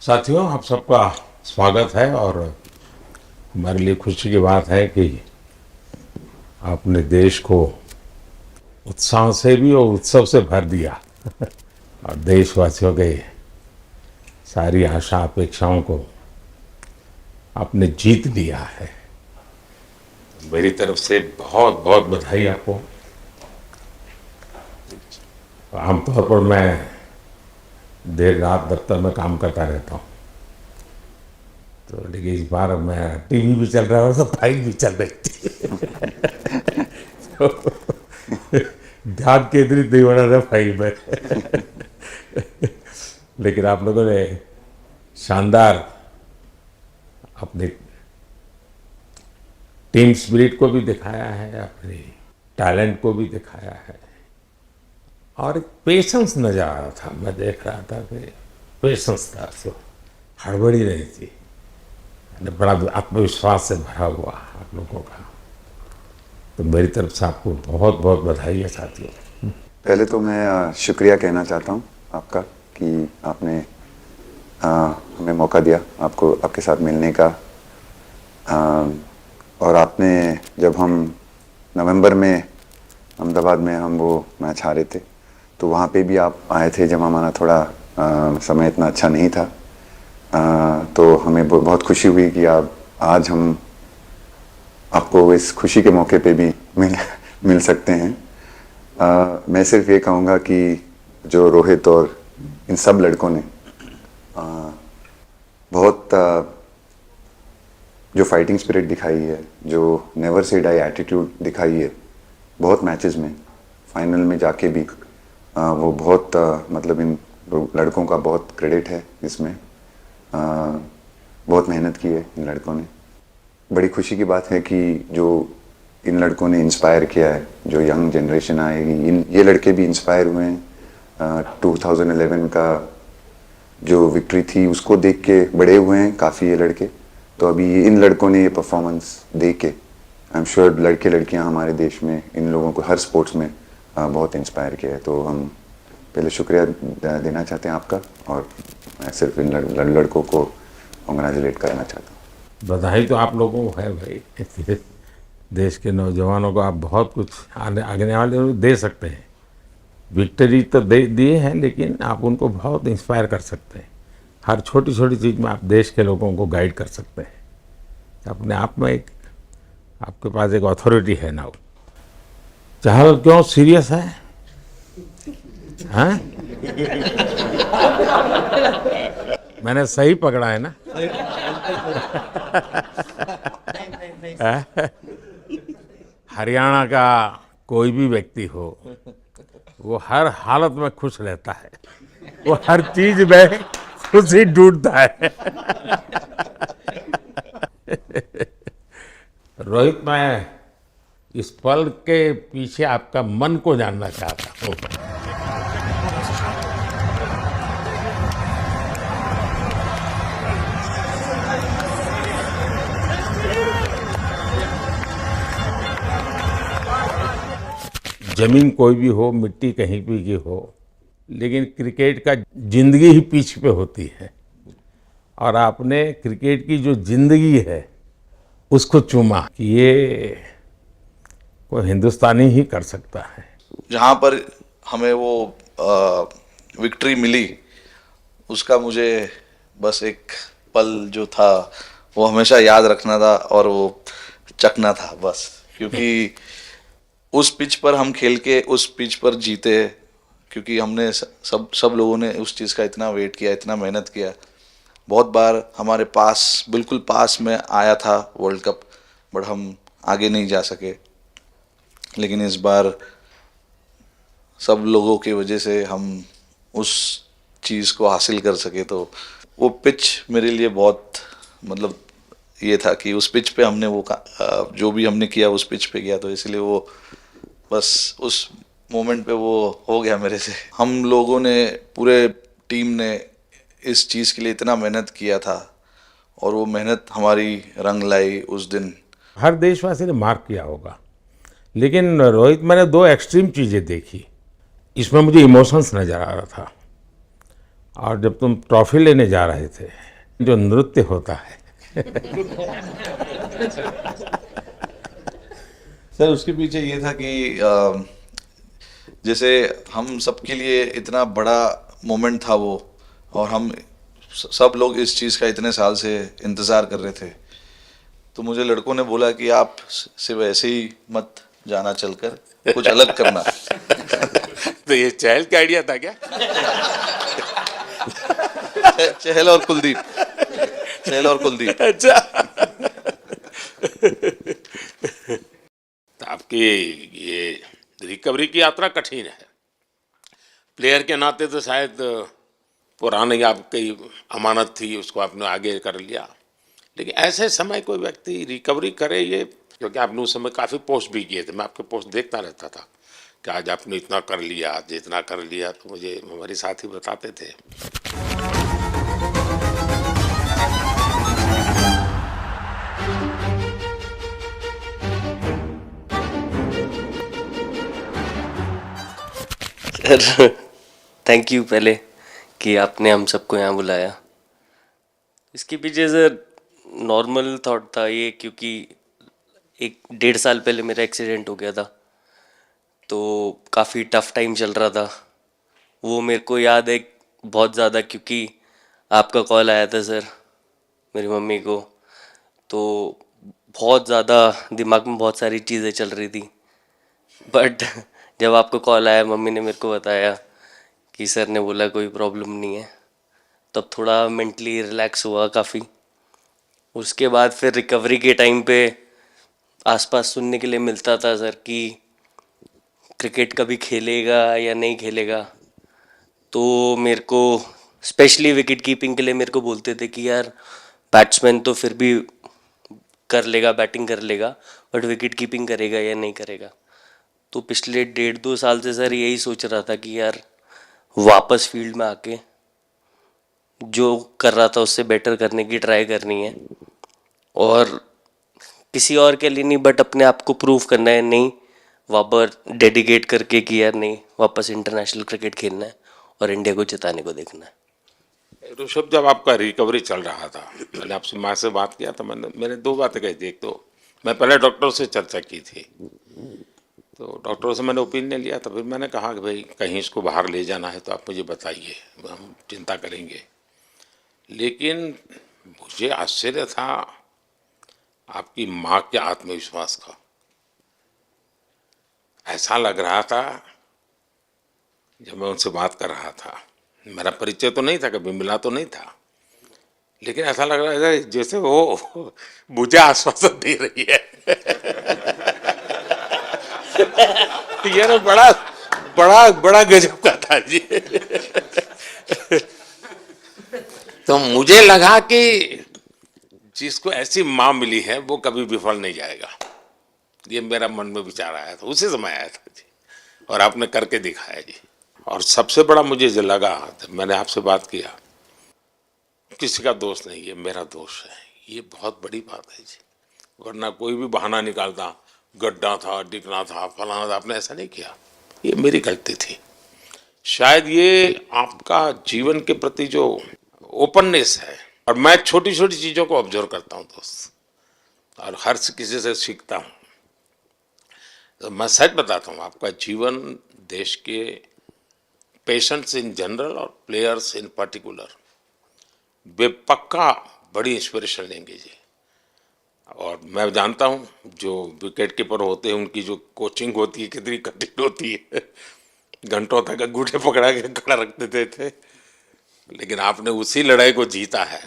साथियों, आप सबका स्वागत है और हमारे लिए खुशी की बात है कि आपने देश को उत्साह से भी और उत्सव से भर दिया और देशवासियों के सारी आशा अपेक्षाओं को आपने जीत लिया है। मेरी तरफ से बहुत बहुत बधाई आपको। आमतौर पर मैं देर रात दफ्तर में काम करता रहता हूँ, तो लेकिन इस बार मैं टीवी भी चल रहा है तो फाइल भी चल रही थी तो ध्यान केंद्रित नहीं हो रहा था फाइल में लेकिन आप लोगों ने शानदार अपने टीम स्पिरिट को भी दिखाया है, अपने टैलेंट को भी दिखाया है और एक पेशेंस नजर आ रहा था। मैं देख रहा था कि पेशेंस था, तो हड़बड़ी नहीं थी, बड़ा आत्मविश्वास से भरा हुआ आप लोगों का। तो मेरी तरफ से आपको बहुत बहुत बधाई है साथियों। पहले तो मैं शुक्रिया कहना चाहता हूँ आपका कि आपने हमें मौका दिया आपको आपके साथ मिलने का। और आपने जब हम नवंबर में अहमदाबाद में हम वो मैच हारे थे तो वहाँ पे भी आप आए थे जब हमारा थोड़ा समय इतना अच्छा नहीं था। तो हमें बहुत खुशी हुई कि आप आज हम आपको इस खुशी के मौके पे भी मिल सकते हैं। मैं सिर्फ ये कहूँगा कि जो रोहित और इन सब लड़कों ने बहुत जो फाइटिंग स्पिरिट दिखाई है, जो नेवर से डाई एटीट्यूड दिखाई है बहुत मैचेस में, फाइनल में जाके भी वो बहुत मतलब इन लड़कों का बहुत क्रेडिट है इसमें। बहुत मेहनत की है इन लड़कों ने। बड़ी खुशी की बात है कि जो इन लड़कों ने इंस्पायर किया है, जो यंग जनरेशन आएगी, ये लड़के भी इंस्पायर हुए हैं। 2011 का जो विक्ट्री थी उसको देख के बड़े हुए हैं काफ़ी ये लड़के। तो अभी इन लड़कों ने ये परफॉर्मेंस दे के आई एम श्योर लड़के लड़कियां हमारे देश में इन लोगों को हर स्पोर्ट्स में बहुत इंस्पायर किया है। तो हम पहले शुक्रिया देना चाहते हैं आपका और मैं सिर्फ इन लड़कों को कॉन्ग्रेचुलेट करना चाहता हूँ। बधाई तो आप लोगों को है भाई। देश के नौजवानों को आप बहुत कुछ आगे वाले दे सकते हैं। विक्ट्री तो दे दिए हैं, लेकिन आप उनको बहुत इंस्पायर कर सकते हैं। हर छोटी छोटी चीज़ में आप देश के लोगों को गाइड कर सकते हैं। अपने आप में एक आपके पास एक अथॉरिटी है ना। चाहे क्यों सीरियस है, हाँ? मैंने सही पकड़ा है ना? हरियाणा का कोई भी व्यक्ति हो, वो हर हालत में खुश रहता है, वो हर चीज में खुशी ढूंढता है। रोहित, मैं इस पल के पीछे आपका मन को जानना चाहता हूँ। जमीन कोई भी हो, मिट्टी कहीं भी की हो, लेकिन क्रिकेट का जिंदगी ही पिच पे होती है और आपने क्रिकेट की जो जिंदगी है उसको चुमा कि ये कोई हिंदुस्तानी ही कर सकता है। जहाँ पर हमें वो विक्ट्री मिली उसका मुझे बस एक पल जो था वो हमेशा याद रखना था और वो चखना था बस, क्योंकि उस पिच पर हम खेल के उस पिच पर जीते, क्योंकि हमने सब लोगों ने उस चीज़ का इतना वेट किया, इतना मेहनत किया। बहुत बार हमारे पास बिल्कुल पास में आया था वर्ल्ड कप, बट हम आगे नहीं जा सके। लेकिन इस बार सब लोगों की वजह से हम उस चीज़ को हासिल कर सके। तो वो पिच मेरे लिए बहुत मतलब ये था कि उस पिच पे हमने वो जो भी हमने किया उस पिच पे किया, तो इसलिए वो बस उस मोमेंट पे वो हो गया मेरे से। हम लोगों ने, पूरे टीम ने इस चीज़ के लिए इतना मेहनत किया था और वो मेहनत हमारी रंग लाई उस दिन। हर देशवासी ने मार्क किया होगा, लेकिन रोहित, मैंने दो एक्सट्रीम चीज़ें देखी। इसमें मुझे इमोशंस नज़र आ रहा था और जब तुम ट्रॉफी लेने जा रहे थे, जो नृत्य होता है सर उसके पीछे ये था कि जैसे हम सबके लिए इतना बड़ा मोमेंट था वो, और हम सब लोग इस चीज़ का इतने साल से इंतज़ार कर रहे थे, तो मुझे लड़कों ने बोला कि आप सिर्फ ऐसे ही मत जाना, चलकर कुछ अलग करना। तो ये चहल का आइडिया था क्या? चहल और कुलदीप, चहल और कुलदीप। अच्छा। तो आपकी ये रिकवरी की यात्रा कठिन है। प्लेयर के नाते तो शायद पुरानी आपकी अमानत थी, उसको आपने आगे कर लिया, लेकिन ऐसे समय कोई व्यक्ति रिकवरी करे, ये क्योंकि आपने उस समय काफ़ी पोस्ट भी किए थे, मैं आपके पोस्ट देखता रहता था कि आज आपने इतना कर लिया, आज इतना कर लिया, तो मुझे हमारे साथी बताते थे। सर थैंक यू पहले कि आपने हम सबको यहाँ बुलाया। इसके पीछे सर नॉर्मल थॉट था ये, क्योंकि 1-1.5 साल पहले मेरा एक्सीडेंट हो गया था, तो काफ़ी टफ टाइम चल रहा था। वो मेरे को याद है बहुत ज़्यादा, क्योंकि आपका कॉल आया था सर मेरी मम्मी को, तो बहुत ज़्यादा दिमाग में बहुत सारी चीज़ें चल रही थी। बट जब आपको कॉल आया, मम्मी ने मेरे को बताया कि सर ने बोला कोई प्रॉब्लम नहीं है, तब थोड़ा मेंटली रिलैक्स हुआ काफ़ी। उसके बाद फिर रिकवरी के टाइम पे आसपास सुनने के लिए मिलता था सर कि क्रिकेट कभी खेलेगा या नहीं खेलेगा, तो मेरे को स्पेशली विकेट कीपिंग के लिए मेरे को बोलते थे कि यार बैट्समैन तो फिर भी कर लेगा, बैटिंग कर लेगा, बट विकेट कीपिंग करेगा या नहीं करेगा। तो पिछले 1.5-2 साल से सर यही सोच रहा था कि यार वापस फील्ड में आके जो कर रहा था उससे बेटर करने की ट्राई करनी है, और किसी और के लिए नहीं बट अपने आप को प्रूव करना है, नहीं वापस डेडिकेट करके कि यार नहीं वापस इंटरनेशनल क्रिकेट खेलना है और इंडिया को जिताने को देखना है। ऋषभ, जब आपका रिकवरी चल रहा था, मैंने आपसे माँ से बात किया था, मैंने 2 बातें कही थी। एक तो मैं पहले डॉक्टर से चर्चा की थी, तो डॉक्टरों से मैंने ओपिनियन लिया था, फिर मैंने कहा कि भाई कहीं इसको बाहर ले जाना है तो आप मुझे बताइए, हम चिंता करेंगे। लेकिन मुझे आश्चर्य था आपकी माँ के आत्मविश्वास का। ऐसा लग रहा था जब मैं उनसे बात कर रहा था, मेरा परिचय तो नहीं था, कभी मिला तो नहीं था, लेकिन ऐसा लग रहा था जैसे वो मुझे आश्वासन दे रही है। यार बड़ा बड़ा बड़ा गजब का था जी। तो मुझे लगा कि जिसको ऐसी माँ मिली है वो कभी विफल नहीं जाएगा, ये मेरा मन में विचार आया था, उसी समय आया था जी, और आपने करके दिखाया जी। और सबसे बड़ा मुझे जो लगा, मैंने आपसे बात किया, किसी का दोष नहीं, ये मेरा दोष है, ये बहुत बड़ी बात है जी। वरना कोई भी बहाना निकालता, गड्ढा था, डिगना था, फलाना था, आपने ऐसा नहीं किया, ये मेरी गलती थी। शायद ये आपका जीवन के प्रति जो ओपननेस है, और मैं छोटी छोटी चीज़ों को ऑब्जर्व करता हूँ दोस्त, और हर किसी से सीखता हूँ। तो मैं सच बताता हूँ, आपका जीवन देश के पेशेंट्स इन जनरल और प्लेयर्स इन पर्टिकुलर वे पक्का बड़ी इंस्पिरेशन लेंगे जी। और मैं जानता हूँ जो विकेट कीपर होते हैं उनकी जो कोचिंग होती है कितनी कठिन होती है, घंटों तक अंगूठे पकड़ा के खड़ा रखते थे, लेकिन आपने उसी लड़ाई को जीता है,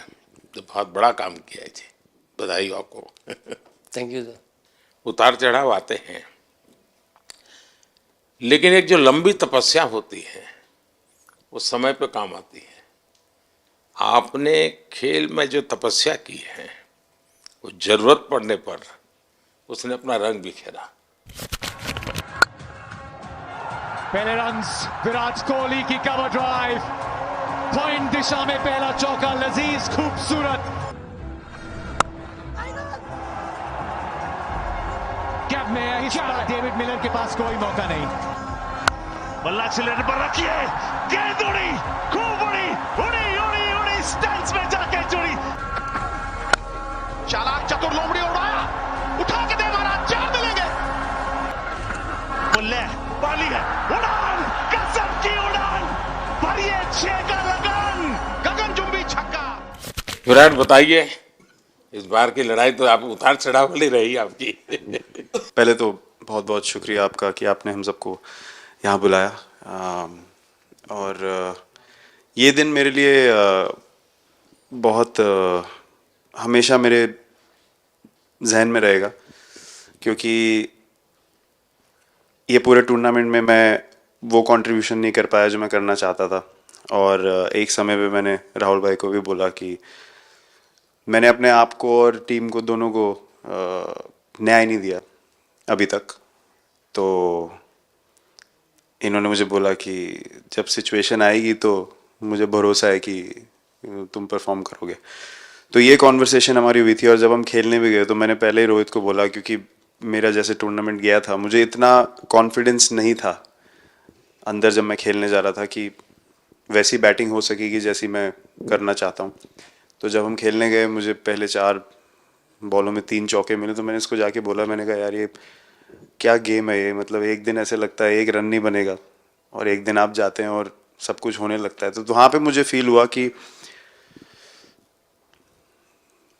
तो बहुत बड़ा काम किया है जी, बधाई हो आपको। Thank you sir. उतार चढ़ाव आते हैं, लेकिन एक जो लंबी तपस्या होती है वो समय पे काम आती है। आपने खेल में जो तपस्या की है वो जरूरत पड़ने पर उसने अपना रंग बिखेरा। पहले रन्स विराट कोहली की कवर ड्राइव, पॉइंट दिशा में पहला चौका, लजीज खूबसूरत। गैप में डेविड मिलर के पास कोई मौका नहीं। बल्ला सिलेंडर पर रखिए, गेंद उड़ी, खूब उड़ी, उड़ी उड़ी उड़ी, स्टैंड्स में जाके जुड़ी। चालाक चतुर लोमड़ी उड़ाया, उठा के दे मारा, 4 मिलेंगे। बल्ले पाली है, उड़ान, गजब की उड़ान, भरिए 6 का लगान, गगनचुंबी छक्का। विराट बताइए, इस बार की लड़ाई तो आप उतार चढ़ाव वाली रही आपकी। पहले तो बहुत बहुत शुक्रिया आपका कि आपने हम सबको यहाँ बुलाया। और ये दिन मेरे लिए बहुत हमेशा मेरे जहन में रहेगा, क्योंकि ये पूरे टूर्नामेंट में मैं वो कंट्रीब्यूशन नहीं कर पाया जो मैं करना चाहता था। और एक समय पे मैंने राहुल भाई को भी बोला कि मैंने अपने आप को और टीम को दोनों को न्याय नहीं दिया अभी तक। तो इन्होंने मुझे बोला कि जब सिचुएशन आएगी तो मुझे भरोसा है कि तुम परफॉर्म करोगे। तो ये कॉन्वर्सेशन हमारी हुई थी। और जब हम खेलने भी गए तो मैंने पहले ही रोहित को बोला, क्योंकि मेरा जैसे टूर्नामेंट गया था मुझे इतना कॉन्फिडेंस नहीं था अंदर जब मैं खेलने जा रहा था कि वैसी बैटिंग हो सकेगी जैसी मैं करना चाहता हूँ। तो जब हम खेलने गए मुझे पहले 4 बॉलों में 3 चौके मिले। तो मैंने इसको जाके बोला, मैंने कहा यार ये क्या गेम है ये, मतलब एक दिन ऐसे लगता है 1 रन नहीं बनेगा और एक दिन आप जाते हैं और सब कुछ होने लगता है। तो वहाँ पे मुझे फील हुआ कि,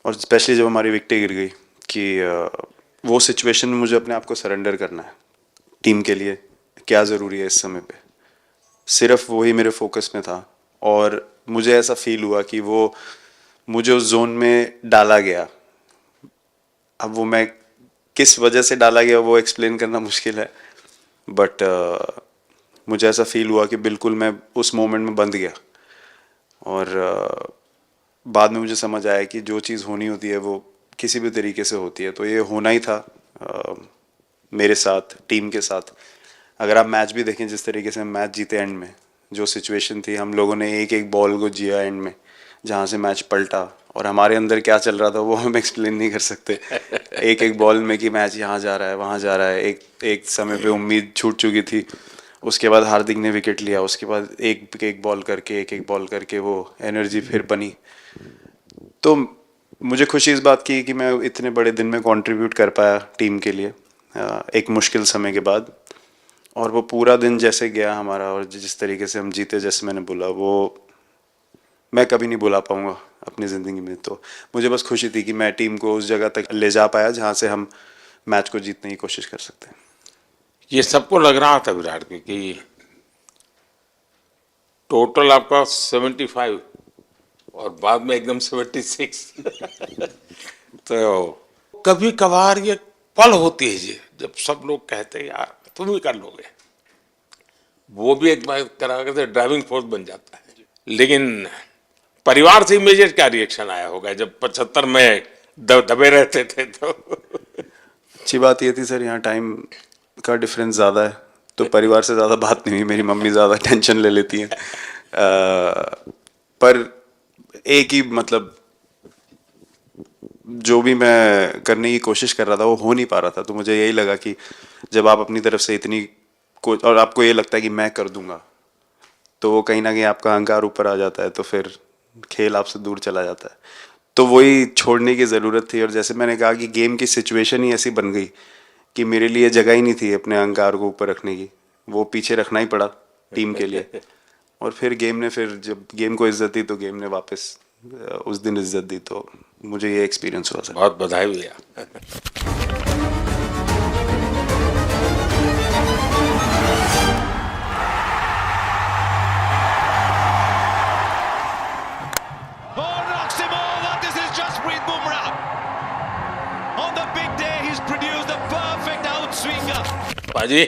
और स्पेशली जब हमारी विकेट गिर गई, कि वो सिचुएशन में मुझे अपने आप को सरेंडर करना है। टीम के लिए क्या ज़रूरी है इस समय पे, सिर्फ वही मेरे फोकस में था। और मुझे ऐसा फील हुआ कि वो मुझे उस जोन में डाला गया। अब वो मैं किस वजह से डाला गया वो एक्सप्लेन करना मुश्किल है, बट मुझे ऐसा फील हुआ कि बिल्कुल मैं उस मोमेंट में बंध गया। और बाद में मुझे समझ आया कि जो चीज़ होनी होती है वो किसी भी तरीके से होती है। तो ये होना ही था मेरे साथ, टीम के साथ। अगर आप मैच भी देखें, जिस तरीके से हम मैच जीते एंड में, जो सिचुएशन थी, हम लोगों ने एक एक बॉल को जिया एंड में, जहाँ से मैच पलटा। और हमारे अंदर क्या चल रहा था वो हम एक्सप्लेन नहीं कर सकते। एक एक बॉल में कि मैच यहाँ जा रहा है, वहाँ जा रहा है। एक समय पे उम्मीद छूट चुकी थी। उसके बाद हार्दिक ने विकेट लिया, उसके बाद एक एक बॉल करके वो एनर्जी फिर बनी। तो मुझे खुशी इस बात की कि मैं इतने बड़े दिन में कंट्रीब्यूट कर पाया टीम के लिए एक मुश्किल समय के बाद। और वो पूरा दिन जैसे गया हमारा, और जिस तरीके से हम जीते, जैसे मैंने बोला, वो मैं कभी नहीं भुला पाऊंगा अपनी ज़िंदगी में। तो मुझे बस खुशी थी कि मैं टीम को उस जगह तक ले जा पाया जहाँ से हम मैच को जीतने की कोशिश कर सकते हैं। ये सबको लग रहा था विराट की कि टोटल आपका 75 और बाद में एकदम 76। तो कभी कभार ये पल होती है जी, जब सब लोग कहते हैं यार तुम ही कर लोगे, वो भी एक बार करा करके ड्राइविंग फोर्स बन जाता है। लेकिन परिवार से इमीडिएट क्या रिएक्शन आया होगा जब 75 में दबे रहते थे? तो अच्छी बात ये थी सर, यहाँ टाइम का डिफरेंस ज़्यादा है, तो परिवार से ज़्यादा बात नहीं हुई। मेरी मम्मी ज़्यादा टेंशन ले लेती हैं। पर एक ही मतलब जो भी मैं करने की कोशिश कर रहा था वो हो नहीं पा रहा था। तो मुझे यही लगा कि जब आप अपनी तरफ से इतनी और आपको ये लगता है कि मैं कर दूंगा, तो वो कहीं ना कहीं आपका अहंकार ऊपर आ जाता है, तो फिर खेल आपसे दूर चला जाता है। तो वही छोड़ने की ज़रूरत थी। और जैसे मैंने कहा कि गेम की सिचुएशन ही ऐसी बन गई कि मेरे लिए जगह ही नहीं थी अपने अहंकार को ऊपर रखने की, वो पीछे रखना ही पड़ा टीम के लिए। और फिर गेम ने, फिर जब गेम को इज्जत दी तो गेम ने वापस उस दिन इज्जत दी। तो मुझे ये एक्सपीरियंस हुआ सर। बहुत बधाई भैया। Oh, knocks him over. This is Jasprit Bumrah. On the big day, he's produced the perfect outswinger. बाजी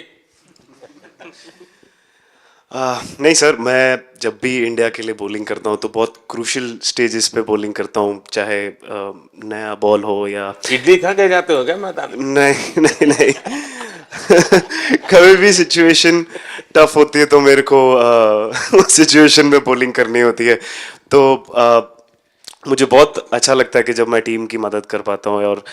नहीं सर, मैं जब भी इंडिया के लिए बॉलिंग करता हूँ तो बहुत क्रूशियल स्टेजेस पे बॉलिंग करता हूँ, चाहे नया बॉल हो या इडली खा के जाते हो क्या मैदान में? नहीं कभी भी सिचुएशन टफ होती है तो मेरे को सिचुएशन में बॉलिंग करनी होती है। तो मुझे बहुत अच्छा लगता है कि जब मैं टीम की मदद कर पाता हूँ और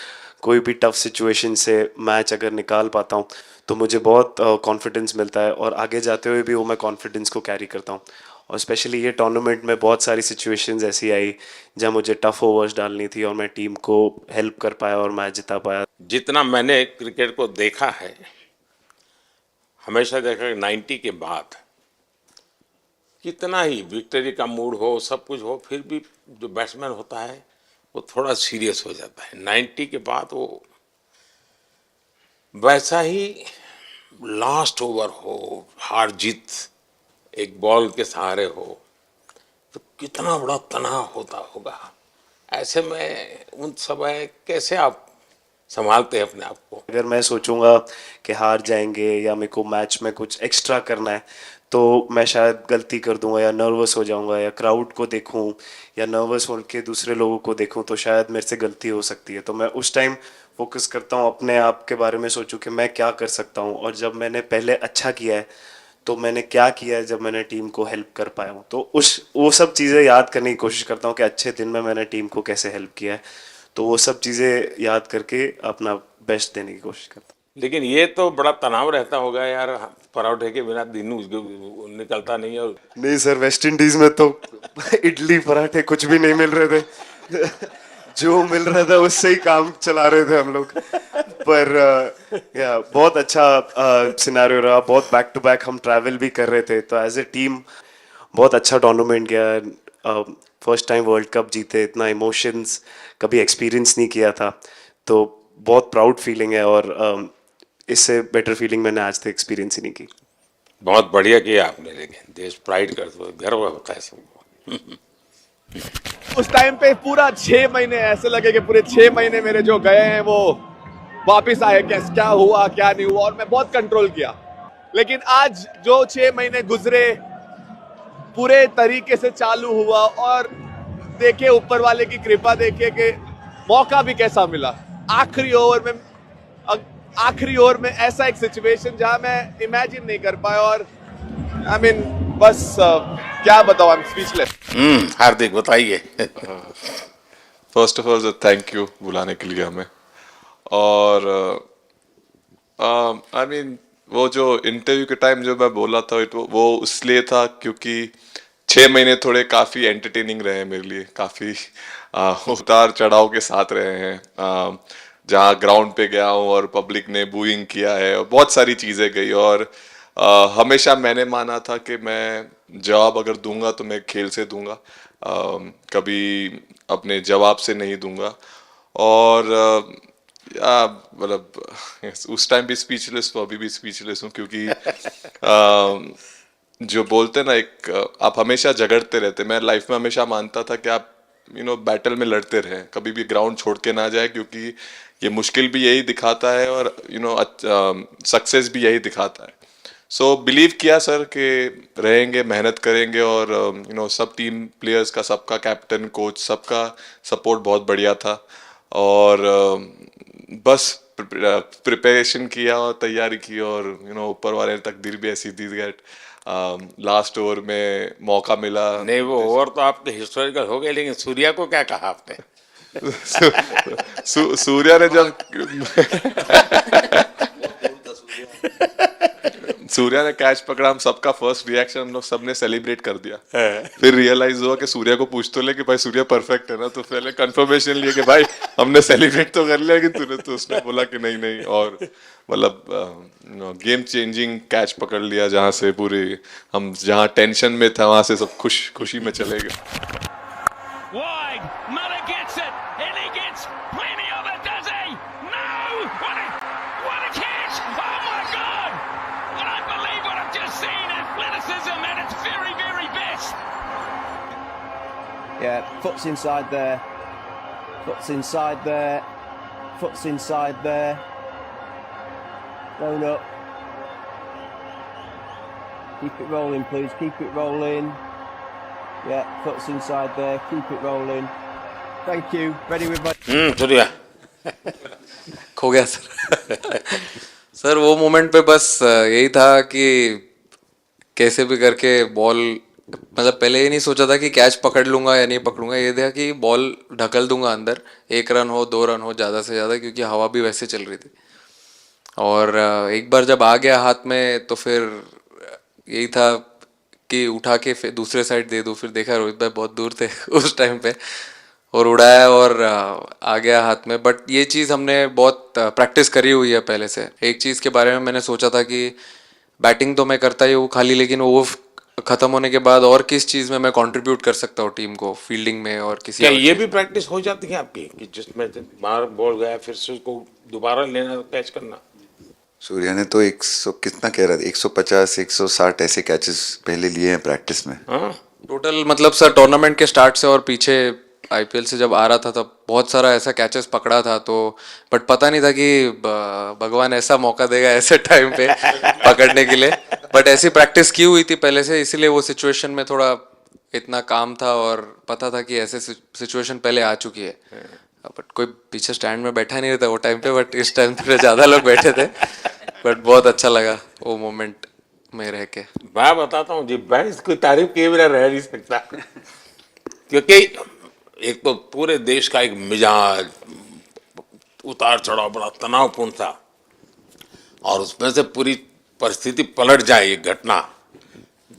कोई भी टफ सिचुएशन से मैच अगर निकाल पाता हूँ तो मुझे बहुत कॉन्फिडेंस मिलता है और आगे जाते हुए भी वो मैं कॉन्फिडेंस को कैरी करता हूँ। और स्पेशली ये टूर्नामेंट में बहुत सारी सिचुएशंस ऐसी आई जहाँ मुझे टफ ओवर्स डालनी थी और मैं टीम को हेल्प कर पाया और मैच जिता पाया। जितना मैंने क्रिकेट को देखा है, हमेशा देखा कि 90 के बाद कितना ही विक्ट्री का मूड हो, सब कुछ हो, फिर भी जो बैट्समैन होता है वो थोड़ा सीरियस हो जाता है। 90 के बाद वो वैसा ही लास्ट ओवर हो, हार जीत एक बॉल के सहारे हो, तो कितना बड़ा तनाव होता होगा। ऐसे में उन समय कैसे आप संभालते हैं अपने आप को? अगर मैं सोचूंगा कि हार जाएंगे या मेरे को मैच में कुछ एक्स्ट्रा करना है तो मैं शायद गलती कर दूंगा या नर्वस हो जाऊंगा या क्राउड को देखूं या नर्वस होकर दूसरे लोगों को देखूं तो शायद मेरे से गलती हो सकती है। तो मैं उस टाइम फोकस करता हूं अपने आप के बारे में, सोचूं कि मैं क्या कर सकता हूं और जब मैंने पहले अच्छा किया है तो मैंने क्या किया है जब मैंने टीम को हेल्प कर पाया हूँ। तो वो सब चीज़ें याद करने की कोशिश करता हूँ कि अच्छे दिन में मैंने टीम को कैसे हेल्प किया है। तो वो सब चीज़ें याद करके अपना बेस्ट देने की कोशिश करता हूँ। लेकिन ये तो बड़ा तनाव रहता होगा यार, पराठे के बिना दिन निकलता नहीं। और नहीं सर, वेस्ट इंडीज में तो इडली पराठे कुछ भी नहीं मिल रहे थे जो मिल रहा था उससे ही काम चला रहे थे हम लोग। पर या बहुत अच्छा सिनेरियो रहा, बहुत बैक टू बैक हम ट्रैवल भी कर रहे थे, तो एज ए टीम बहुत अच्छा टूर्नामेंट गया। फर्स्ट टाइम वर्ल्ड कप जीते, इतना इमोशंस कभी एक्सपीरियंस नहीं किया था, तो बहुत प्राउड फीलिंग है और इससे बेटर फीलिंग मैंने आज तक एक्सपीरियंस ही नहीं की। बहुत बढ़िया किया आपने, लेकिन देश प्राइड करते हुए गर्व होता है सबको। उस टाइम पे पूरा 6 महीने ऐसे लगे कि पूरे 6 महीने मेरे जो गए हैं वो वापिस आए, क्या हुआ क्या नहीं हुआ, और मैं बहुत कंट्रोल किया। लेकिन आज जो 6 महीने गुजरे पूरे तरीके से चालू हुआ और देखे ऊपर वाले की कृपा, देखे कि मौका भी कैसा मिला। आखिरी ओवर में ऐसा एक सिचुएशन जहां मैं इमेजिन नहीं कर पाया और आई मीन बस क्या बताऊं, आई एम स्पीचलेस। हार्दिक बताइए। First of all thank you बुलाने के लिए हमें। और आई मीन वो जो इंटरव्यू के टाइम जो मैं बोला था वो इसलिए था क्योंकि 6 महीने थोड़े काफ़ी एंटरटेनिंग रहे हैं मेरे लिए, काफ़ी उतार चढ़ाव के साथ रहे हैं। जहाँ ग्राउंड पे गया हूँ और पब्लिक ने बूइंग किया है और बहुत सारी चीज़ें गई, और हमेशा मैंने माना था कि मैं जवाब अगर दूंगा तो मैं खेल से दूंगा, कभी अपने जवाब से नहीं दूंगा। और मतलब उस टाइम भी स्पीचलेस हूँ, अभी भी स्पीचलेस हूँ, क्योंकि जो बोलते ना आप हमेशा झगड़ते रहते। मैं लाइफ में हमेशा मानता था कि आप बैटल में लड़ते रहें, कभी भी ग्राउंड छोड़ के ना जाए, क्योंकि ये मुश्किल भी यही दिखाता है और सक्सेस भी यही दिखाता है। सो बिलीव किया सर कि रहेंगे, मेहनत करेंगे, और सब टीम प्लेयर्स का, सबका कैप्टन कोच सबका सपोर्ट बहुत बढ़िया था, और बस प्रिपरेशन किया और तैयारी की, और ऊपर वाले तकदीर भी ऐसी दी दैट लास्ट ओवर में मौका मिला। नहीं, वो ओवर तो आपके हिस्टोरिकल हो गए, लेकिन सूर्या को क्या कहा आपने? सूर्या ने जब सूर्या ने कैच पकड़ा, हम सबका फर्स्ट रिएक्शन हम लोग सबने सेलिब्रेट कर दिया। फिर रियलाइज हुआ कि सूर्या को पूछ तो ले कि भाई सूर्या परफेक्ट है ना, तो पहले कंफर्मेशन लिए कि भाई हमने सेलिब्रेट तो कर लिया, कि तूने, तो उसने बोला कि नहीं, और मतलब गेम चेंजिंग कैच पकड़ लिया, जहाँ से पूरी हम जहाँ टेंशन में था वहां से सब खुशी में चले गए। Wide, Muller gets it, and he gets plenty of it, does he? No! What a catch! Oh my God! I don't believe what I've just seen. Athleticism at its very, very best. Yeah, foot's inside there. Foot's inside there. Foot's inside there. Going up. Keep it rolling, please. Keep it rolling. Yeah, foot's inside there. Keep it rolling. Thank you. Ready with my... Surya खो गया sir. Sir वो moment पे बस यही था कि कैसे भी करके बॉल, मतलब पहले ये नहीं सोचा था कि कैच पकड़ लूंगा या नहीं पकड़ूंगा, ये था कि बॉल ढकल दूंगा अंदर, 1 रन हो 2 रन हो ज़्यादा से ज़्यादा, क्योंकि हवा भी वैसे चल रही थी। और एक बार जब आ गया हाथ में तो फिर यही था कि उठा के फिर दूसरे साइड दे दूँ. फिर देखा रोहित भाई बहुत दूर थे उस टाइम पे और उड़ाया और आ गया हाथ में. बट ये चीज़ हमने बहुत प्रैक्टिस करी हुई है पहले से. एक चीज़ के बारे में मैंने सोचा था कि बैटिंग तो मैं करता ही हूँ खाली, लेकिन वो खत्म होने के बाद और किस चीज़ में मैं कंट्रीब्यूट कर सकता हूँ टीम को, फील्डिंग में और किसी क्या और ये चीज़ भी में. प्रैक्टिस हो जाती है आपकी कि जिसमें बाहर बॉल गया फिर से उसको दोबारा लेना, कैच करना? सूर्या ने तो 100 कितना कह रहा था, 150 160 ऐसे कैचेस पहले लिए हैं प्रैक्टिस में. हाँ, टोटल मतलब सर टूर्नामेंट के स्टार्ट से और पीछे आईपीएल से जब आ रहा था तब बहुत सारा ऐसा कैचेस पकड़ा था. तो बट पता नहीं था कि भगवान ऐसा मौका देगा ऐसे टाइम पे पकड़ने के लिए. बट ऐसी प्रैक्टिस की हुई थी पहले से, इसीलिए वो सिचुएशन में थोड़ा इतना काम था और पता था कि ऐसे सिचुएशन पहले आ चुकी है. बट कोई पीछे स्टैंड में बैठा नहीं रहता वो टाइम पे, बट इस टाइम पे ज़्यादा लोग बैठे थे. बट बहुत अच्छा लगा वो मोमेंट में रह के. मैं बताता हूँ जी, मैं इसकी तारीफ किए बिना रह नहीं सकता क्योंकि एक तो पूरे देश का एक मिजाज उतार चढ़ाव बड़ा तनावपूर्ण था और उसमें से पूरी परिस्थिति पलट जाए, ये घटना,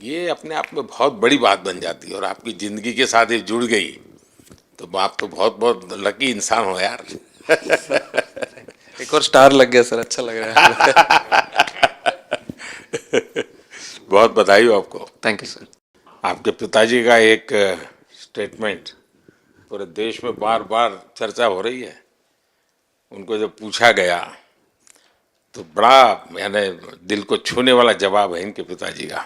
ये अपने आप में बहुत बड़ी बात बन जाती है और आपकी ज़िंदगी के साथ ये जुड़ गई तो आप तो बहुत बहुत लकी इंसान हो यार. एक और स्टार लग गया सर, अच्छा लग रहा है. बहुत बधाई हो आपको. Thank you sir. आपके पिताजी का एक स्टेटमेंट पूरे देश में बार बार चर्चा हो रही है. उनको जब पूछा गया तो बड़ा यानी दिल को छूने वाला जवाब है इनके पिताजी का.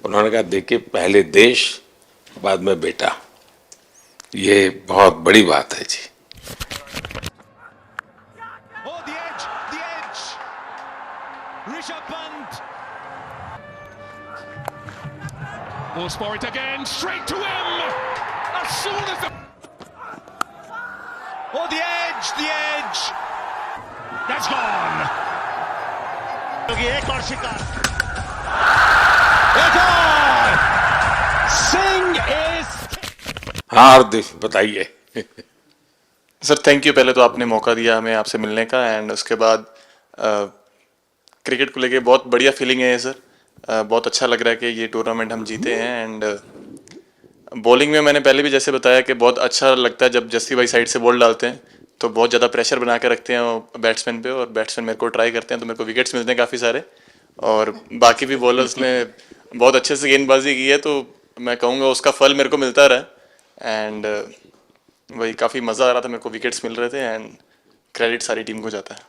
उन्होंने कहा देखिए पहले देश बाद में बेटा, ये बहुत बड़ी बात है जी. Oh, the edge. Rishabh Pant. Goes for it again, straight to him. As soon as the... Oh, the edge. That's gone. एक और शिकार. It's on. Singh is... हाँ हार्दिक बताइए. Sir thank you. पहले तो आपने मौका दिया हमें आपसे मिलने का, एंड उसके बाद क्रिकेट को लेके बहुत बढ़िया फीलिंग है सर. बहुत अच्छा लग रहा है कि ये टूर्नामेंट हम जीते हैं. एंड बॉलिंग में मैंने पहले भी जैसे बताया कि बहुत अच्छा लगता है जब जस्सी भाई साइड से बॉल डालते हैं तो बहुत ज़्यादा प्रेशर बना के रखते हैं बैट्समैन पे, और बैट्समैन मेरे को ट्राई करते हैं तो मेरे को विकेट्स मिलते हैं काफ़ी सारे. और बाकी भी बॉलर्स ने बहुत अच्छे से गेंदबाजी की है तो मैं कहूँगा उसका फल मेरे को मिलता रहा. एंड वही काफ़ी मज़ा आ रहा था, मेरे को विकेट्स मिल रहे थे एंड क्रेडिट सारी टीम को जाता है.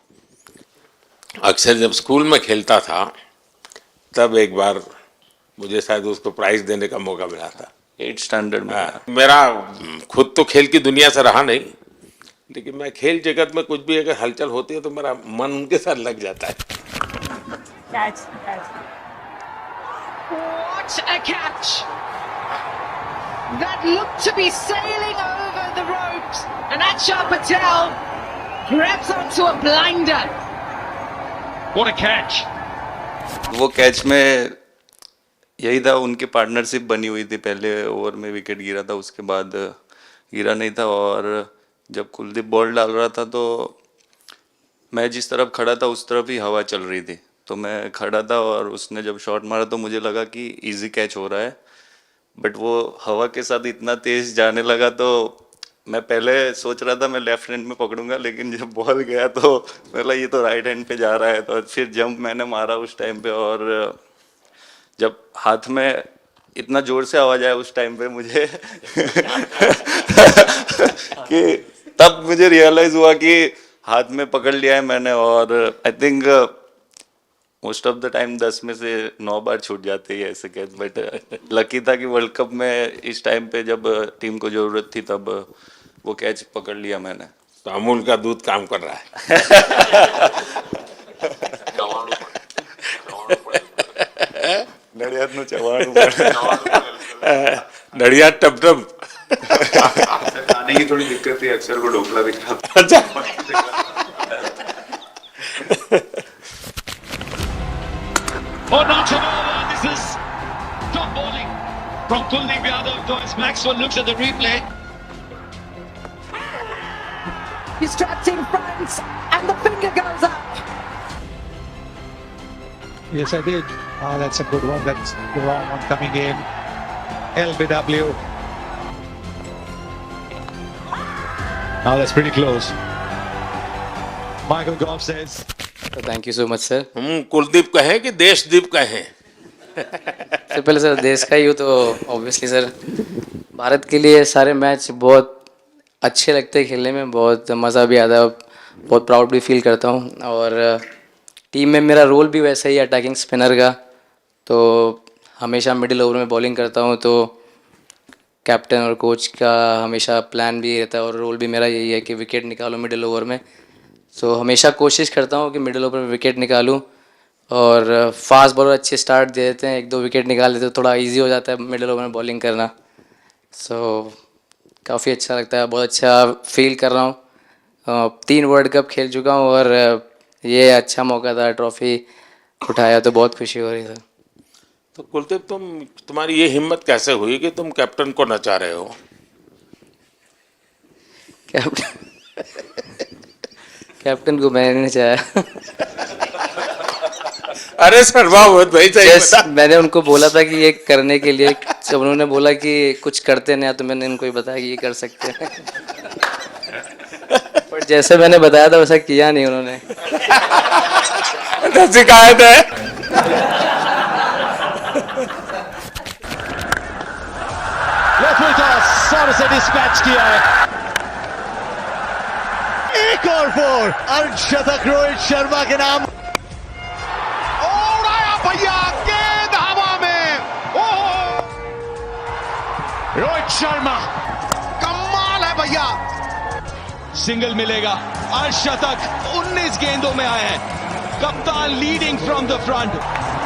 अक्सर जब स्कूल में खेलता था तब एक बार मुझे शायद उसको प्राइज देने का मौका मिला था 8th स्टैंडर्ड में. मेरा खुद तो खेल की दुनिया से रहा नहीं, लेकिन मैं खेल जगत में कुछ भी अगर हलचल होती है तो मेरा मन उनके साथ लग जाता है. What a catch! That looked to be sailing over the ropes, and Achal Patel grabs onto a blinder. What a catch. वो कैच में यही था, उनकी पार्टनरशिप बनी हुई थी. पहले ओवर में विकेट गिरा था, उसके बाद गिरा नहीं था. और जब कुलदीप बॉल डाल रहा था तो मैं जिस तरफ खड़ा था उस तरफ ही हवा चल रही थी, तो मैं खड़ा था और उसने जब शॉट मारा तो मुझे लगा कि इजी कैच हो रहा है. बट वो हवा के साथ इतना तेज जाने लगा तो मैं पहले सोच रहा था मैं लेफ्ट हैंड में पकड़ूंगा, लेकिन जब बॉल गया तो बोला ये तो राइट हैंड पे जा रहा है. तो फिर जंप मैंने मारा उस टाइम पे, और जब हाथ में इतना जोर से आवाज आया उस टाइम पे मुझे कि तब मुझे रियलाइज हुआ कि हाथ में पकड़ लिया है मैंने. और I think most of the time 10 में से 9 बार छूट जाते हैं ऐसे कैच. बट लकी था कि वर्ल्ड कप में इस टाइम पे जब टीम को जरूरत थी तब वो कैच पकड़ लिया मैंने. तो अमूल का दूध काम कर रहा है. નડિયાદનું ચવાણું नडियाद टप टप. खाने की थोड़ी दिक्कत थी, अक्सर को ढोकला भी खा. Oh, not at all. This is top bowling from Kuldeep Yadav. Thomas Maxwell looks at the replay. He's trapped in front, and the finger goes up. Yes, I did. Oh, that's a good one. That's the wrong one coming in. LBW. Oh, that's pretty close. Michael Goff says. Thank you so much sir. Kuldeep कहें कि देशदीप कहें? सबसे पहले sir देश का ही हो तो obviously sir Bharat के लिए सारे मैच बहुत अच्छे लगते हैं खेलने में, बहुत मज़ा भी आता है, बहुत प्राउड भी फील करता हूँ। और टीम में मेरा रोल भी वैसा ही है अटैकिंग स्पिनर का, तो हमेशा मिडिल ओवर में बॉलिंग करता हूँ। तो कैप्टन और कोच का हमेशा प्लान भी रहता है और रोल भी मेरा यही है कि विकेट निकालो मिडिल ओवर में। सो हमेशा कोशिश करता हूँ कि मिडिल ओवर में विकेट निकालूँ, और फास्ट बॉलर अच्छे स्टार्ट दे देते हैं, 1-2 विकेट निकाल देते हैं तो थोड़ा इजी हो जाता है मिडिल ओवर में बॉलिंग करना। सो काफ़ी अच्छा लगता है, बहुत अच्छा फील कर रहा हूँ। 3 वर्ल्ड कप खेल चुका हूँ और ये अच्छा मौका था, ट्रॉफी उठाया तो बहुत खुशी हो रही है। तो कुलदीप तुम्हारी ये हिम्मत कैसे हुई कि तुम कैप्टन को नचा रहे हो? कैप्टन को मैंने नहीं नचाया। अरे सर वाह भाई सही। मैंने उनको बोला था कि ये करने के लिए, जब उन्होंने बोला कि कुछ करते नहीं तो मैंने इनको ही बताया कि ये कर सकते हैं। पर जैसे मैंने बताया था वैसा किया नहीं उन्होंने। शिकायत है। सारे से डिस्पैच किया है। एक और 4 अर्धशतक रोहित शर्मा के नाम। भैया गेंद हवा में। ओह रोहित शर्मा कमाल है भैया, सिंगल मिलेगा। अर्धशतक 19 गेंदों में आए हैं। कप्तान लीडिंग फ्रॉम द फ्रंट।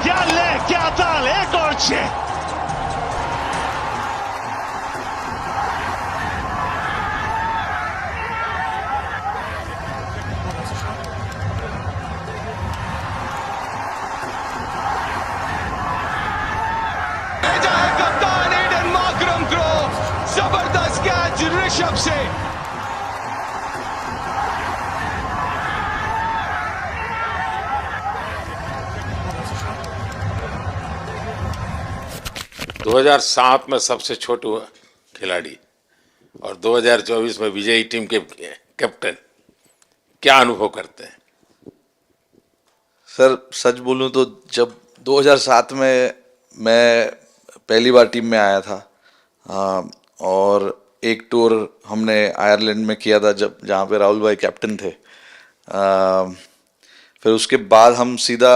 क्या ले क्या ताल, एक और 6। जबरदस्त कैच ऋषभ से। दो 2007 में सबसे छोटे खिलाड़ी और 2024 में विजयी टीम के कैप्टन, क्या अनुभव करते हैं? सर सच बोलूं तो जब 2007 में मैं पहली बार टीम में आया था, और एक टूर हमने आयरलैंड में किया था जब जहाँ पे राहुल भाई कैप्टन थे। फिर उसके बाद हम सीधा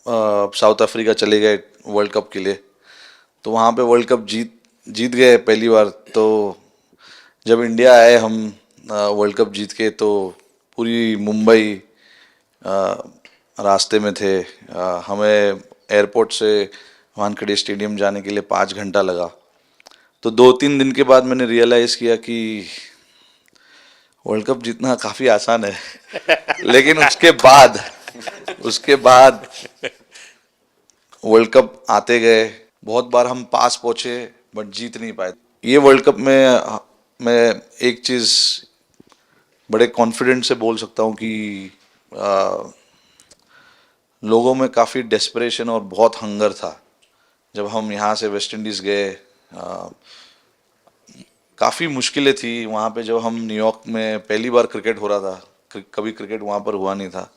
साउथ अफ्रीका चले गए वर्ल्ड कप के लिए, तो वहाँ पे वर्ल्ड कप जीत गए पहली बार। तो जब इंडिया आए हम वर्ल्ड कप जीत के, तो पूरी मुंबई रास्ते में थे। हमें एयरपोर्ट से वानखेड़े स्टेडियम जाने के लिए 5 घंटा लगा। तो 2-3 दिन के बाद मैंने रियलाइज़ किया कि वर्ल्ड कप जीतना काफ़ी आसान है। लेकिन उसके बाद वर्ल्ड कप आते गए, बहुत बार हम पास पहुँचे बट जीत नहीं पाए। ये वर्ल्ड कप में मैं एक चीज़ बड़े कॉन्फिडेंट से बोल सकता हूँ कि लोगों में काफ़ी डेस्परेशन और बहुत हंगर था। जब हम यहाँ से वेस्ट इंडीज़ गए, काफ़ी मुश्किलें थी वहाँ पे। जब हम न्यूयॉर्क में पहली बार क्रिकेट हो रहा था, कभी क्रिकेट वहाँ पर हुआ नहीं था।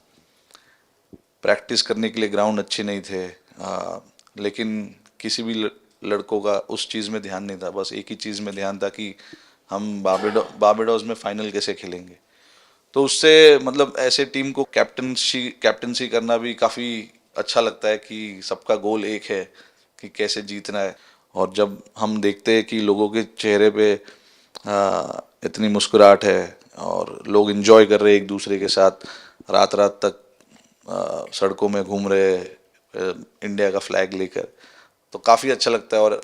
प्रैक्टिस करने के लिए ग्राउंड अच्छे नहीं थे, लेकिन किसी भी लड़कों का उस चीज़ में ध्यान नहीं था। बस एक ही चीज़ में ध्यान था कि हम बारबाडोस में फाइनल कैसे खेलेंगे। तो उससे मतलब ऐसे टीम को कैप्टनसी करना भी काफ़ी अच्छा लगता है कि सबका गोल एक है कि कैसे जीतना है। और जब हम देखते हैं कि लोगों के चेहरे पे इतनी मुस्कुराहट है और लोग एंजॉय कर रहे हैं एक दूसरे के साथ, रात रात तक सड़कों में घूम रहे इंडिया का फ्लैग लेकर, तो काफ़ी अच्छा लगता है। और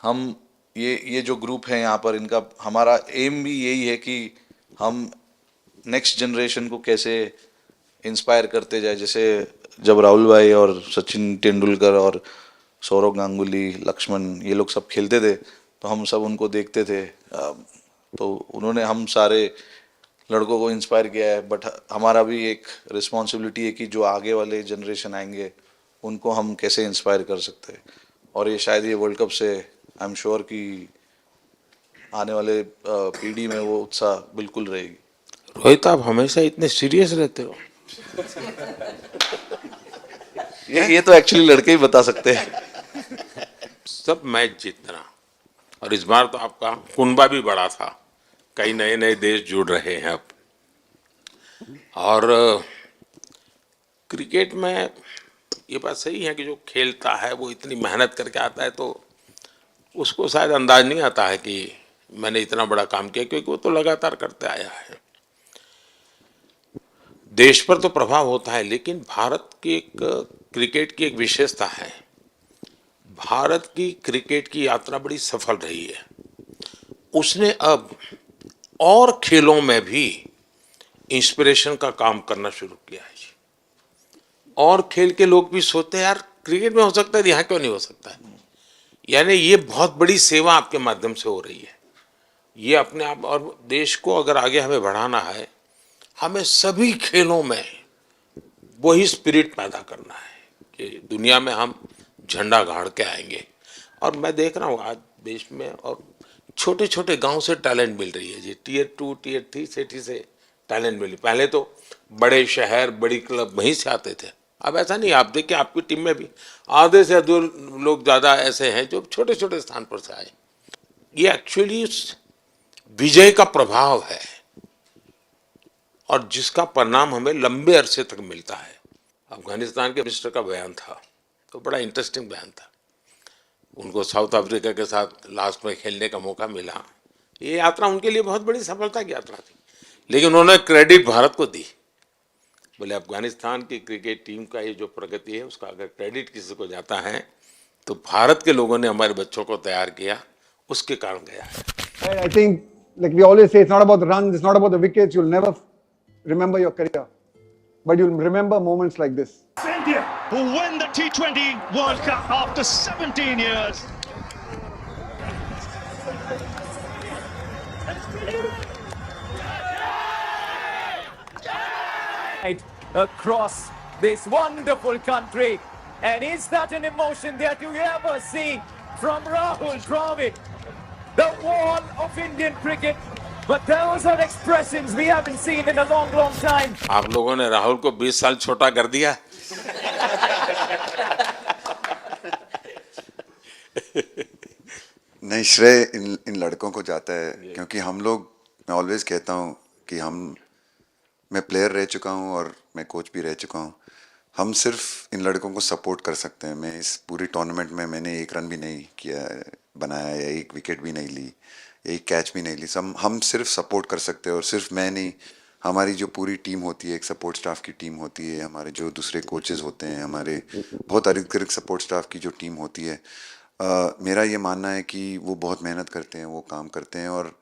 हम ये जो ग्रुप है यहाँ पर, इनका हमारा एम भी यही है कि हम नेक्स्ट जनरेशन को कैसे इंस्पायर करते जाए। जैसे जब राहुल भाई और सचिन तेंदुलकर और सौरव गांगुली, लक्ष्मण, ये लोग सब खेलते थे तो हम सब उनको देखते थे। तो उन्होंने हम सारे लड़कों को इंस्पायर किया है, बट हमारा भी एक रिस्पॉन्सिबिलिटी है कि जो आगे वाले जनरेशन आएंगे उनको हम कैसे इंस्पायर कर सकते हैं। और ये शायद ये वर्ल्ड कप से आई एम श्योर कि आने वाले पीढ़ी में वो उत्साह बिल्कुल रहेगी। रोहित, आप हमेशा इतने सीरियस रहते हो। ये तो एक्चुअली लड़के ही बता सकते हैं। सब मैच जीतना, और इस बार तो आपका कुनबा भी बड़ा था, कई नए नए देश जुड़ रहे हैं अब। और क्रिकेट में ये बात सही है कि जो खेलता है वो इतनी मेहनत करके आता है, तो उसको शायद अंदाज नहीं आता है कि मैंने इतना बड़ा काम किया, क्योंकि वो तो लगातार करते आया है। देश पर तो प्रभाव होता है, लेकिन भारत की एक क्रिकेट की एक विशेषता है, भारत की क्रिकेट की यात्रा बड़ी सफल रही है। उसने अब और खेलों में भी इंस्पिरेशन का काम करना शुरू किया है। और खेल के लोग भी सोचते हैं यार क्रिकेट में हो सकता है, यहाँ क्यों नहीं हो सकता है। यानी ये बहुत बड़ी सेवा आपके माध्यम से हो रही है। ये अपने आप, और देश को अगर आगे हमें बढ़ाना है, हमें सभी खेलों में वही स्पिरिट पैदा करना है कि दुनिया में हम झंडा गाड़ के आएंगे। और मैं देख रहा हूँ आज देश में और छोटे छोटे गांव से टैलेंट मिल रही है जी, टियर 2 टियर 3 सिटी से टैलेंट मिली। पहले तो बड़े शहर बड़ी क्लब वहीं से आते थे, अब ऐसा नहीं। आप देखिए आपकी टीम में भी आधे से अधिक लोग ज़्यादा ऐसे हैं जो छोटे छोटे स्थान पर से आए। ये एक्चुअली विजय का प्रभाव है, और जिसका परिणाम हमें लंबे अरसे तक मिलता है। अफगानिस्तान के मिनिस्टर का बयान था, तो बड़ा इंटरेस्टिंग बयान था। उनको साउथ अफ्रीका के साथ लास्ट में खेलने का मौका मिला। ये यात्रा उनके लिए बहुत बड़ी सफलता की यात्रा थी, लेकिन उन्होंने क्रेडिट भारत को दी। बोले अफगानिस्तान की क्रिकेट टीम का ये जो प्रगति है, उसका अगर क्रेडिट किसी को जाता है तो भारत के लोगों ने हमारे बच्चों को तैयार किया, उसके कारण गया है। I think, like we always say, it's not about the runs, it's not about the wickets. You'll never remember your career, but you'll remember moments like this. India, who win the T20 World Cup after 17 years. Across this wonderful country, and is that an emotion that you ever see from Rahul Dravid, the wall of Indian cricket? But those are expressions we haven't seen in a long time. आप लोगों ने राहुल को 20 साल छोटा कर दिया। नहीं, श्रेय इन लड़कों को जाता है, क्योंकि हम लोग, मैं ऑलवेज कहता हूँ कि मैं प्लेयर रह चुका हूँ और मैं कोच भी रह चुका हूँ। हम सिर्फ इन लड़कों को सपोर्ट कर सकते हैं। मैं इस पूरी टूर्नामेंट में मैंने एक रन भी नहीं किया बनाया, या एक विकेट भी नहीं ली, या एक कैच भी नहीं ली। हम सिर्फ सपोर्ट कर सकते हैं, और सिर्फ मैं नहीं, हमारी जो पूरी टीम होती है, एक सपोर्ट स्टाफ की टीम होती है, हमारे जो दूसरे कोचेज़ होते हैं, हमारे बहुत अधिक सपोर्ट स्टाफ की जो टीम होती है, मेरा ये मानना है कि वो बहुत मेहनत करते हैं, वो काम करते हैं, और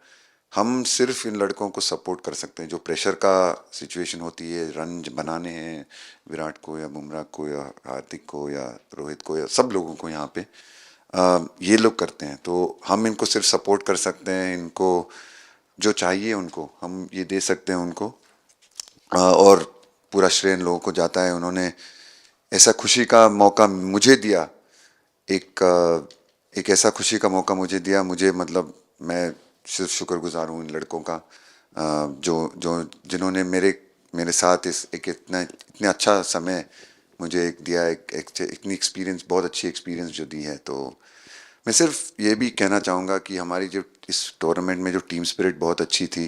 हम सिर्फ इन लड़कों को सपोर्ट कर सकते हैं। जो प्रेशर का सिचुएशन होती है, रन बनाने हैं विराट को या बुमराह को या हार्दिक को या रोहित को या सब लोगों को, यहाँ पे ये लोग करते हैं। तो हम इनको सिर्फ सपोर्ट कर सकते हैं, इनको जो चाहिए उनको हम ये दे सकते हैं उनको, और पूरा श्रेय इन लोगों को जाता है। उन्होंने ऐसा खुशी का मौका मुझे दिया, एक ऐसा खुशी का मौका मुझे दिया। मुझे मतलब मैं सिर्फ शुक्रगुजार हूँ इन लड़कों का, जिन्होंने मेरे साथ इतने अच्छा समय मुझे दिया, इतनी एक्सपीरियंस, बहुत अच्छी एक्सपीरियंस जो दी है। तो मैं सिर्फ ये भी कहना चाहूँगा कि हमारी जो इस टूर्नामेंट में जो टीम स्पिरिट बहुत अच्छी थी।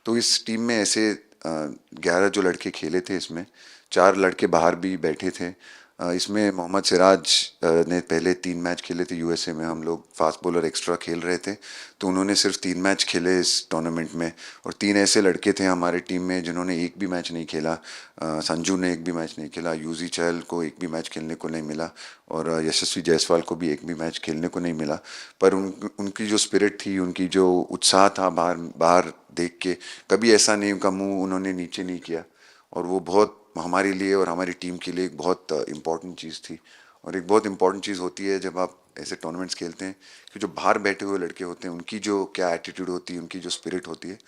तो इस टीम में ऐसे 11 जो लड़के खेले थे, इसमें 4 लड़के बाहर भी बैठे थे। इसमें मोहम्मद सिराज ने पहले 3 मैच खेले थे यूएसए में, हम लोग फास्ट बॉलर एक्स्ट्रा खेल रहे थे, तो उन्होंने सिर्फ 3 मैच खेले इस टूर्नामेंट में। और 3 ऐसे लड़के थे हमारे टीम में जिन्होंने एक भी मैच नहीं खेला। संजू ने एक भी मैच नहीं खेला, यूजी चहल को एक भी मैच खेलने को नहीं मिला, और यशस्वी जायसवाल को भी एक भी मैच खेलने को नहीं मिला। पर उनकी जो स्पिरिट थी, उनकी जो उत्साह था बाहर देख के, कभी ऐसा नहीं उनका मुँह उन्होंने नीचे नहीं किया, और वो बहुत हमारे लिए और हमारी टीम के लिए एक बहुत इम्पॉर्टेंट चीज़ थी। और एक बहुत इम्पॉर्टेंट चीज़ होती है जब आप ऐसे टूर्नामेंट्स खेलते हैं, कि जो बाहर बैठे हुए लड़के होते हैं, उनकी जो क्या एटीट्यूड होती है, उनकी जो स्पिरिट होती है,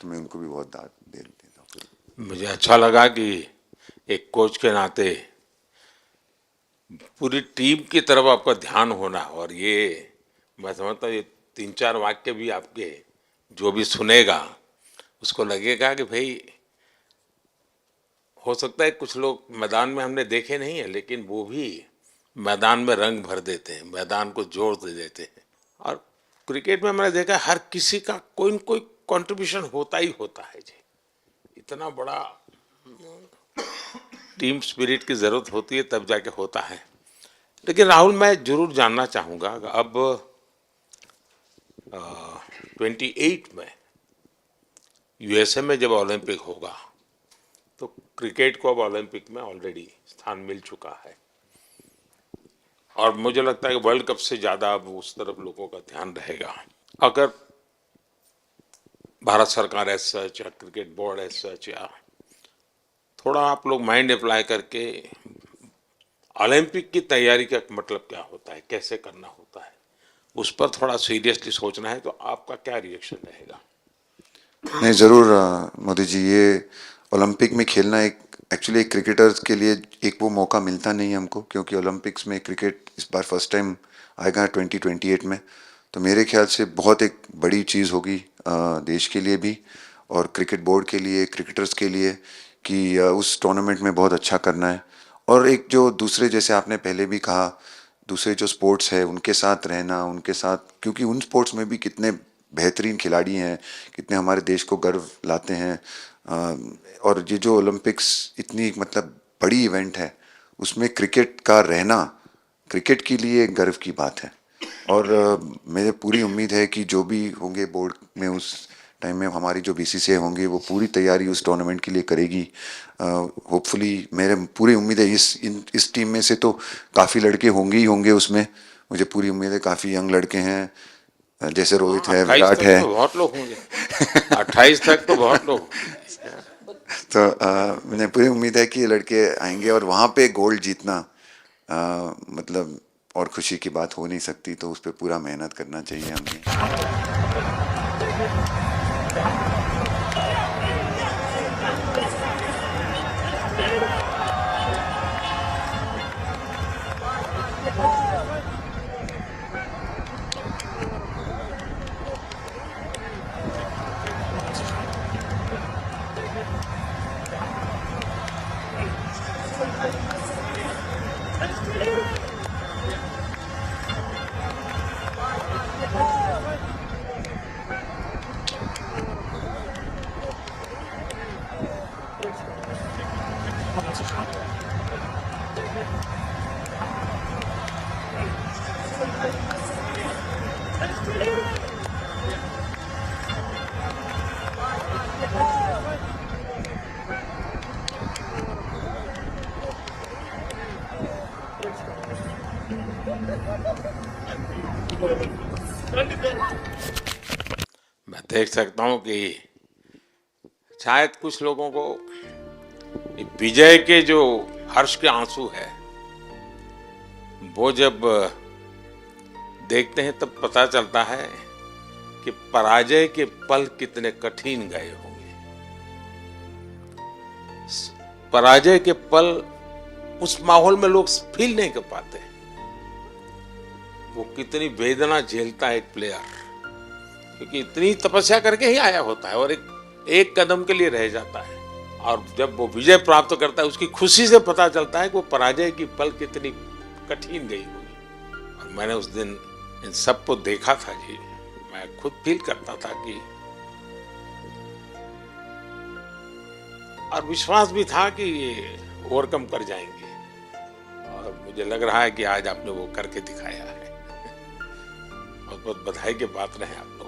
तो मैं उनको भी बहुत दाद दे देता हूँ। मुझे अच्छा लगा कि एक कोच के नाते पूरी टीम की तरफ आपका ध्यान होना, और ये मैं समझता हूँ ये 3-4 वाक्य भी आपके जो भी सुनेगा उसको लगेगा कि भाई हो सकता है कुछ लोग मैदान में हमने देखे नहीं है, लेकिन वो भी मैदान में रंग भर देते हैं, मैदान को जोर दे देते हैं। और क्रिकेट में मैंने देखा हर किसी का कोई न कोई कंट्रीब्यूशन होता ही होता है जी। इतना बड़ा टीम स्पिरिट की ज़रूरत होती है तब जाके होता है। लेकिन राहुल, मैं जरूर जानना चाहूँगा अब 28 में यूएसए में जब ओलंपिक होगा तो क्रिकेट को अब ओलंपिक में ऑलरेडी स्थान मिल चुका है, और मुझे लगता है कि वर्ल्ड कप से ज़्यादा अब उस तरफ लोगों का ध्यान रहेगा। अगर भारत सरकार एज सच या क्रिकेट बोर्ड एज सच या थोड़ा आप लोग माइंड अप्लाई करके ओलंपिक की तैयारी का मतलब क्या होता है, कैसे करना होता है, उस पर थोड़ा सीरियसली सोचना है, तो आपका क्या रिएक्शन रहेगा? नहीं, ज़रूर मोदी जी, ये ओलंपिक में खेलना एक्चुअली एक क्रिकेटर्स के लिए एक वो मौका मिलता नहीं है हमको, क्योंकि ओलंपिक्स में क्रिकेट इस बार फर्स्ट टाइम आएगा 2028 में। तो मेरे ख्याल से बहुत एक बड़ी चीज़ होगी देश के लिए भी और क्रिकेट बोर्ड के लिए, क्रिकेटर्स के लिए, कि उस टूर्नामेंट में बहुत अच्छा करना है। और एक जो दूसरे, जैसे आपने पहले भी कहा, दूसरे जो स्पोर्ट्स है उनके साथ रहना, उनके साथ, क्योंकि उन स्पोर्ट्स में भी कितने बेहतरीन खिलाड़ी हैं, कितने हमारे देश को गर्व लाते हैं। और ये जो ओलंपिक्स इतनी मतलब बड़ी इवेंट है, उसमें क्रिकेट का रहना क्रिकेट के लिए एक गर्व की बात है। और मुझे पूरी उम्मीद है कि जो भी होंगे बोर्ड में उस टाइम में, हमारी जो बीसीसीआई होंगे वो पूरी तैयारी उस टूर्नामेंट के लिए करेगी। होपफुली मेरे पूरी उम्मीद है इस टीम में से तो काफ़ी लड़के होंगे ही होंगे उसमें, मुझे पूरी उम्मीद है। काफ़ी यंग लड़के हैं, जैसे रोहित है, विराट है, तो बहुत लोग होंगे 28 तक तो बहुत लोग। तो मुझे पूरी उम्मीद है कि ये लड़के आएंगे और वहाँ पे गोल्ड जीतना मतलब और खुशी की बात हो नहीं सकती। तो उस पर पूरा मेहनत करना चाहिए हमें। मैं देख सकता हूं कि शायद कुछ लोगों को विजय के जो हर्ष के आंसू है वो जब देखते हैं तब पता चलता है कि पराजय के पल कितने कठिन गए होंगे। पराजय के पल उस माहौल में लोग फील नहीं कर पाते, वो कितनी वेदना झेलता है एक प्लेयर, क्योंकि इतनी तपस्या करके ही आया होता है और एक कदम के लिए रह जाता है। और जब वो विजय प्राप्त करता है उसकी खुशी से पता चलता है कि वो पराजय की पल कितनी कठिन गई होगी। और मैंने उस दिन इन सबको देखा था जी, मैं खुद फील करता था कि, और विश्वास भी था कि ये ओवरकम कर जाएंगे, और मुझे लग रहा है कि आज आपने वो करके दिखाया है। बहुत बहुत बधाई के पात्र हैं आप लोग।